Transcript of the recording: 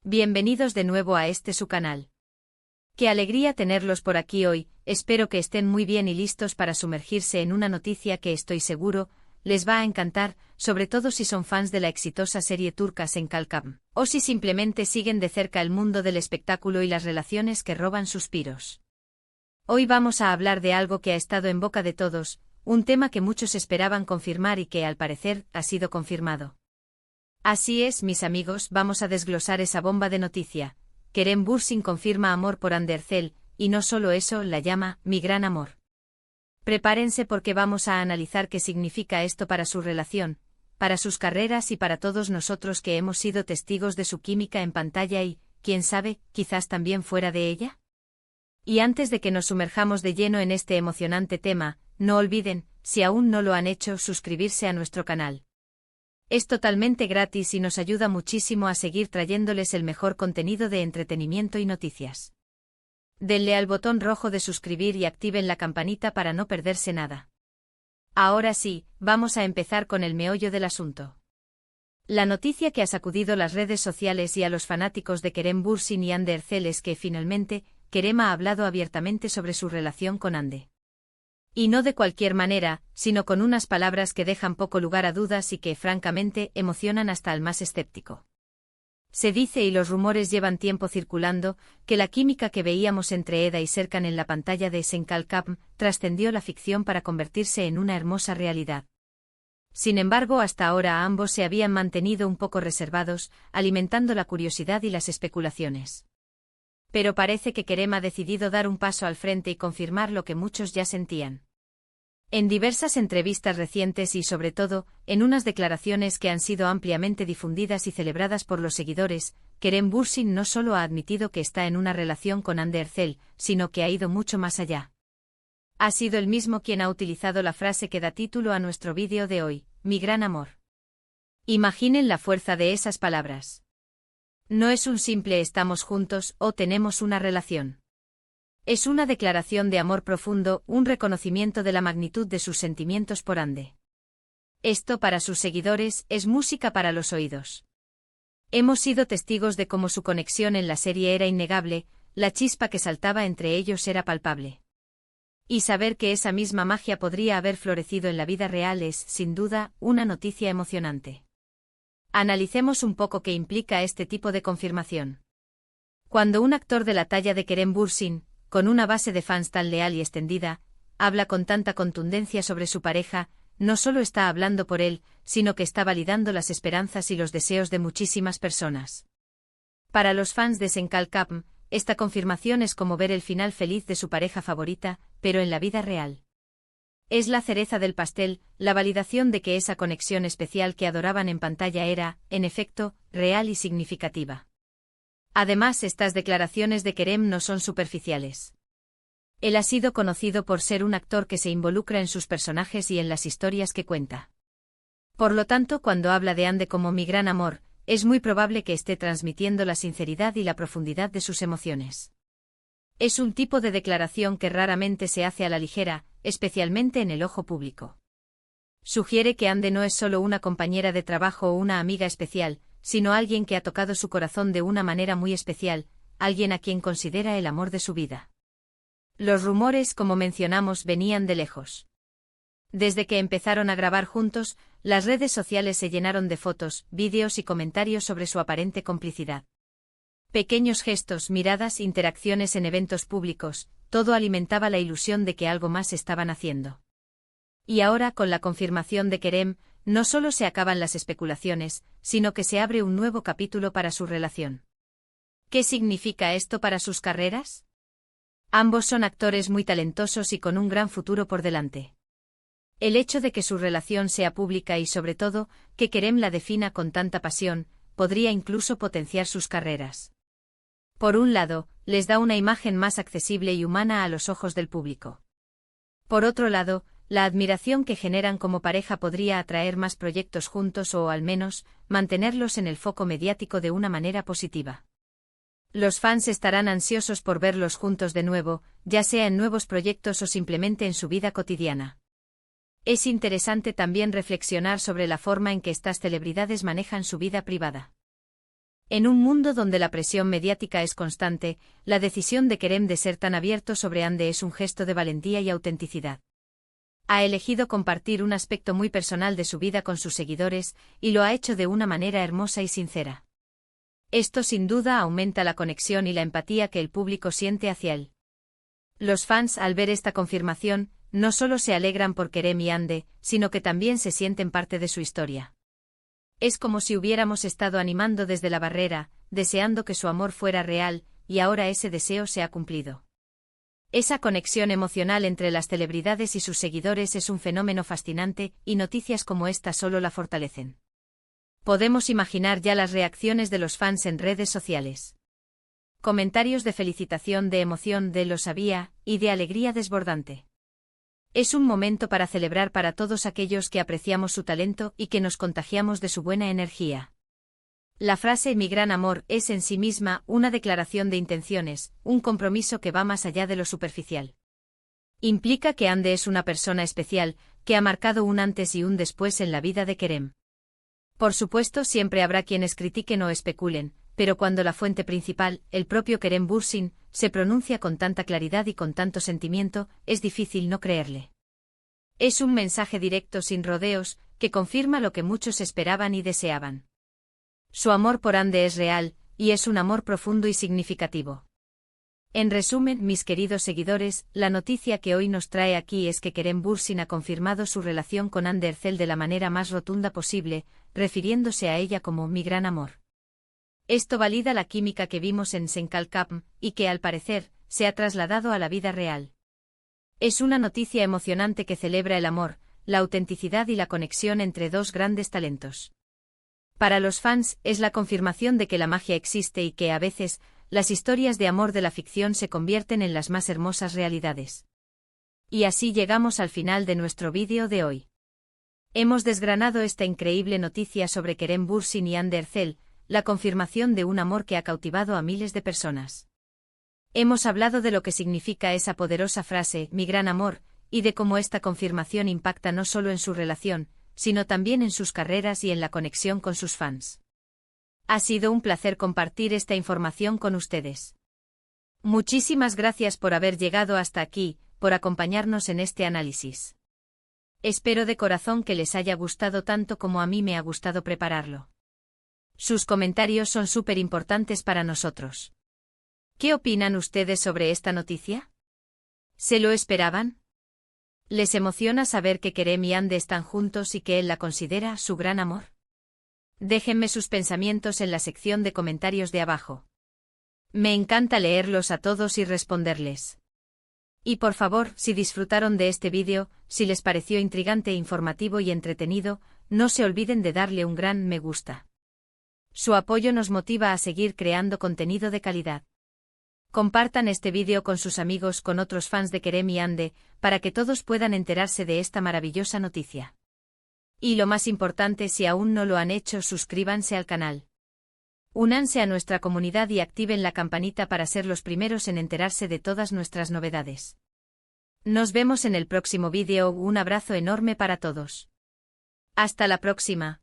Bienvenidos de nuevo a su canal. Qué alegría tenerlos por aquí hoy, espero que estén muy bien y listos para sumergirse en una noticia que estoy seguro les va a encantar, sobre todo si son fans de la exitosa serie turca Senkalkam, o si simplemente siguen de cerca el mundo del espectáculo y las relaciones que roban suspiros. Hoy vamos a hablar de algo que ha estado en boca de todos, un tema que muchos esperaban confirmar y que al parecer ha sido confirmado. Así es, mis amigos, vamos a desglosar esa bomba de noticia. Kerem Bürsin confirma amor por Hande Erçel, y no solo eso, la llama mi gran amor. Prepárense porque vamos a analizar qué significa esto para su relación, para sus carreras y para todos nosotros que hemos sido testigos de su química en pantalla y, quién sabe, quizás también fuera de ella. Y antes de que nos sumerjamos de lleno en este emocionante tema, no olviden, si aún no lo han hecho, suscribirse a nuestro canal. Es totalmente gratis y nos ayuda muchísimo a seguir trayéndoles el mejor contenido de entretenimiento y noticias. Denle al botón rojo de suscribir y activen la campanita para no perderse nada. Ahora sí, vamos a empezar con el meollo del asunto. La noticia que ha sacudido las redes sociales y a los fanáticos de Kerem Bürsin y Hande Erçel es que finalmente, Kerem ha hablado abiertamente sobre su relación con Hande. Y no de cualquier manera, sino con unas palabras que dejan poco lugar a dudas y que, francamente, emocionan hasta al más escéptico. Se dice, y los rumores llevan tiempo circulando, que la química que veíamos entre Eda y Serkan en la pantalla de Senkalkam trascendió la ficción para convertirse en una hermosa realidad. Sin embargo, hasta ahora ambos se habían mantenido un poco reservados, alimentando la curiosidad y las especulaciones. Pero parece que Kerem ha decidido dar un paso al frente y confirmar lo que muchos ya sentían. En diversas entrevistas recientes y sobre todo, en unas declaraciones que han sido ampliamente difundidas y celebradas por los seguidores, Kerem Bürsin no solo ha admitido que está en una relación con Hande Erçel, sino que ha ido mucho más allá. Ha sido él mismo quien ha utilizado la frase que da título a nuestro vídeo de hoy, mi gran amor. Imaginen la fuerza de esas palabras. No es un simple estamos juntos o tenemos una relación. Es una declaración de amor profundo, un reconocimiento de la magnitud de sus sentimientos por Hande. Esto para sus seguidores es música para los oídos. Hemos sido testigos de cómo su conexión en la serie era innegable, la chispa que saltaba entre ellos era palpable. Y saber que esa misma magia podría haber florecido en la vida real es, sin duda, una noticia emocionante. Analicemos un poco qué implica este tipo de confirmación. Cuando un actor de la talla de Kerem Bürsin, con una base de fans tan leal y extendida, habla con tanta contundencia sobre su pareja, no solo está hablando por él, sino que está validando las esperanzas y los deseos de muchísimas personas. Para los fans de Senkalkam, esta confirmación es como ver el final feliz de su pareja favorita, pero en la vida real. Es la cereza del pastel, la validación de que esa conexión especial que adoraban en pantalla era, en efecto, real y significativa. Además, estas declaraciones de Kerem no son superficiales. Él ha sido conocido por ser un actor que se involucra en sus personajes y en las historias que cuenta. Por lo tanto, cuando habla de Hande como mi gran amor, es muy probable que esté transmitiendo la sinceridad y la profundidad de sus emociones. Es un tipo de declaración que raramente se hace a la ligera, especialmente en el ojo público. Sugiere que Hande no es solo una compañera de trabajo o una amiga especial, sino alguien que ha tocado su corazón de una manera muy especial, alguien a quien considera el amor de su vida. Los rumores, como mencionamos, venían de lejos. Desde que empezaron a grabar juntos, las redes sociales se llenaron de fotos, vídeos y comentarios sobre su aparente complicidad. Pequeños gestos, miradas, interacciones en eventos públicos, todo alimentaba la ilusión de que algo más estaban haciendo. Y ahora, con la confirmación de Kerem, no solo se acaban las especulaciones, sino que se abre un nuevo capítulo para su relación. ¿Qué significa esto para sus carreras? Ambos son actores muy talentosos y con un gran futuro por delante. El hecho de que su relación sea pública y sobre todo, que Kerem la defina con tanta pasión, podría incluso potenciar sus carreras. Por un lado, les da una imagen más accesible y humana a los ojos del público. Por otro lado, la admiración que generan como pareja podría atraer más proyectos juntos o, al menos, mantenerlos en el foco mediático de una manera positiva. Los fans estarán ansiosos por verlos juntos de nuevo, ya sea en nuevos proyectos o simplemente en su vida cotidiana. Es interesante también reflexionar sobre la forma en que estas celebridades manejan su vida privada. En un mundo donde la presión mediática es constante, la decisión de Kerem de ser tan abierto sobre Ande es un gesto de valentía y autenticidad. Ha elegido compartir un aspecto muy personal de su vida con sus seguidores, y lo ha hecho de una manera hermosa y sincera. Esto sin duda aumenta la conexión y la empatía que el público siente hacia él. Los fans, al ver esta confirmación, no solo se alegran por Kerem y Ande, sino que también se sienten parte de su historia. Es como si hubiéramos estado animando desde la barrera, deseando que su amor fuera real, y ahora ese deseo se ha cumplido. Esa conexión emocional entre las celebridades y sus seguidores es un fenómeno fascinante, y noticias como esta solo la fortalecen. Podemos imaginar ya las reacciones de los fans en redes sociales. Comentarios de felicitación, de emoción, de lo sabía, y de alegría desbordante. Es un momento para celebrar para todos aquellos que apreciamos su talento y que nos contagiamos de su buena energía. La frase "mi gran amor" es en sí misma una declaración de intenciones, un compromiso que va más allá de lo superficial. Implica que Ande es una persona especial, que ha marcado un antes y un después en la vida de Kerem. Por supuesto, siempre habrá quienes critiquen o especulen, pero cuando la fuente principal, el propio Kerem Bürsin, se pronuncia con tanta claridad y con tanto sentimiento, es difícil no creerle. Es un mensaje directo sin rodeos, que confirma lo que muchos esperaban y deseaban. Su amor por Ande es real, y es un amor profundo y significativo. En resumen, mis queridos seguidores, la noticia que hoy nos trae aquí es que Kerem Bürsin ha confirmado su relación con Hande Erçel de la manera más rotunda posible, refiriéndose a ella como "mi gran amor". Esto valida la química que vimos en Senkalkapm, y que, al parecer, se ha trasladado a la vida real. Es una noticia emocionante que celebra el amor, la autenticidad y la conexión entre dos grandes talentos. Para los fans, es la confirmación de que la magia existe y que, a veces, las historias de amor de la ficción se convierten en las más hermosas realidades. Y así llegamos al final de nuestro vídeo de hoy. Hemos desgranado esta increíble noticia sobre Kerem Bürsin y Hande Erçel, la confirmación de un amor que ha cautivado a miles de personas. Hemos hablado de lo que significa esa poderosa frase, "mi gran amor", y de cómo esta confirmación impacta no solo en su relación, sino también en sus carreras y en la conexión con sus fans. Ha sido un placer compartir esta información con ustedes. Muchísimas gracias por haber llegado hasta aquí, por acompañarnos en este análisis. Espero de corazón que les haya gustado tanto como a mí me ha gustado prepararlo. Sus comentarios son súper importantes para nosotros. ¿Qué opinan ustedes sobre esta noticia? ¿Se lo esperaban? ¿Les emociona saber que Kerem y Hande están juntos y que él la considera su gran amor? Déjenme sus pensamientos en la sección de comentarios de abajo. Me encanta leerlos a todos y responderles. Y por favor, si disfrutaron de este vídeo, si les pareció intrigante, informativo y entretenido, no se olviden de darle un gran me gusta. Su apoyo nos motiva a seguir creando contenido de calidad. Compartan este vídeo con sus amigos, con otros fans de Kerem y Hande, para que todos puedan enterarse de esta maravillosa noticia. Y lo más importante, si aún no lo han hecho, suscríbanse al canal. Únanse a nuestra comunidad y activen la campanita para ser los primeros en enterarse de todas nuestras novedades. Nos vemos en el próximo vídeo. Un abrazo enorme para todos. Hasta la próxima.